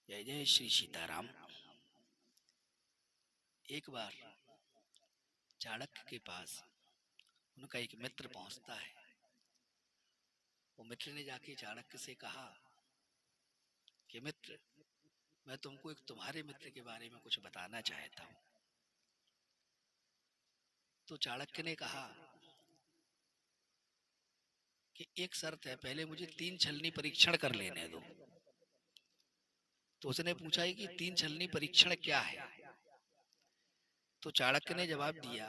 जय जय श्री सीताराम। एक बार चाणक्य के पास उनका एक मित्र पहुंचता है। वो मित्र ने जाके चाणक्य से कहा कि मित्र, मैं तुमको एक तुम्हारे मित्र के बारे में कुछ बताना चाहता हूँ। तो चाणक्य ने कहा कि एक शर्त है, पहले मुझे 3 छलनी परीक्षण कर लेने दो। तो उसने पूछा कि 3 छलनी परीक्षण क्या है? तो चाणक्य ने जवाब दिया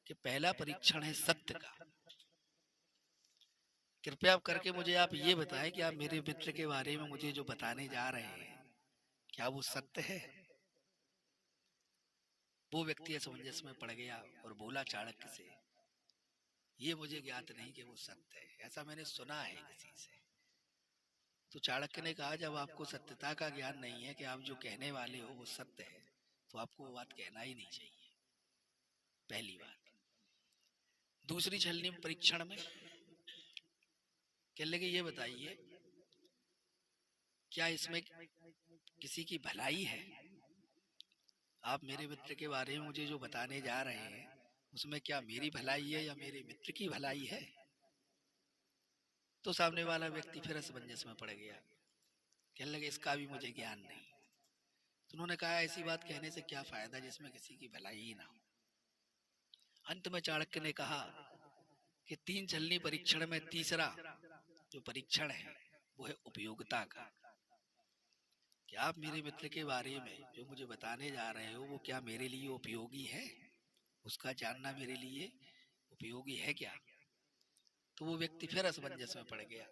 कि पहला परीक्षण है सत्य का। कृपया करके मुझे आप ये बताएं कि आप मेरे मित्र के बारे में मुझे जो बताने जा रहे हैं, क्या वो सत्य है? वो व्यक्ति असमंजस में पड़ गया और बोला चाणक्य से, ये मुझे ज्ञात नहीं कि वो सत्य है, ऐसा मैंने सुना है किसी से। तो चाणक्य ने कहा, जब आपको सत्यता का ज्ञान नहीं है कि आप जो कहने वाले हो वो सत्य है, तो आपको वो बात कहना ही नहीं चाहिए। पहली बात। दूसरी छलनी परीक्षण में कहने लगे, ये बताइए क्या इसमें किसी की भलाई है? आप मेरे मित्र के बारे में मुझे जो बताने जा रहे हैं, उसमें क्या मेरी भलाई है या मेरे मित्र की भलाई है? तो सामने वाला व्यक्ति फिर असमंजस में पड़ गया। कहने लगे, इसका भी मुझे ज्ञान नहीं। तो उन्होंने कहा, ऐसी बात कहने से क्या फायदा जिसमें किसी की भलाई ही ना हो। अंत में चाणक्य ने कहा कि 3 छलनी परीक्षण में तीसरा जो परीक्षण है वो है उपयोगिता का। कि आप मेरे मित्र के बारे में जो मुझे बताने जा रहे हो वो क्या मेरे लिए उपयोगी है? उसका जानना मेरे लिए उपयोगी है क्या? तो वो व्यक्ति फिर असमंजस में पड़ गया।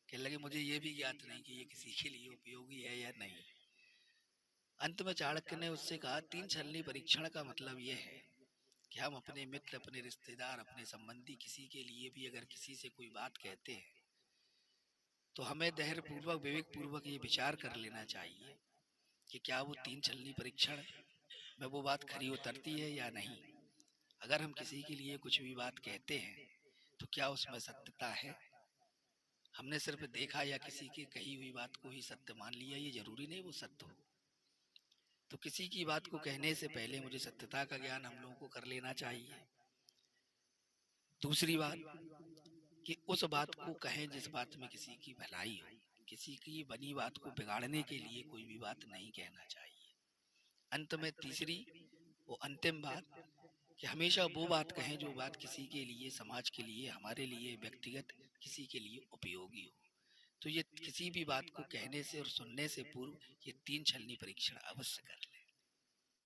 कहने लगे, मुझे ये भी ज्ञात नहीं कि ये किसी के लिए उपयोगी है या नहीं। अंत में चाणक्य ने उससे कहा, 3 छलनी परीक्षण का मतलब यह है कि हम अपने मित्र, अपने रिश्तेदार, अपने संबंधी किसी के लिए भी अगर किसी से कोई बात कहते हैं तो हमें धैर्य पूर्वक, विवेक पूर्वक ये विचार कर लेना चाहिए कि क्या वो 3 छलनी परीक्षण में वो बात खरी उतरती है या नहीं। अगर हम किसी के लिए कुछ भी बात कहते हैं तो क्या उसमें सत्यता है? हमने सिर्फ देखा या किसी की कही हुई बात को ही सत्य मान लिया, ये जरूरी नहीं वो सत्य हो। तो किसी की बात को कहने से पहले मुझे सत्यता का ज्ञान हम लोगों को कर लेना चाहिए। दूसरी बात कि उस बात को कहें जिस बात में किसी की भलाई हो। किसी की बनी बात को बिगाड़ने के लिए कोई भी बात नहीं कहना चाहिए। अंत में तीसरी वो अंतिम बात कि हमेशा वो बात कहें जो बात किसी के लिए, समाज के लिए, हमारे लिए, व्यक्तिगत किसी के लिए उपयोगी हो। तो ये किसी भी बात को कहने से और सुनने से पूर्व ये 3 छलनी परीक्षण अवश्य कर लें।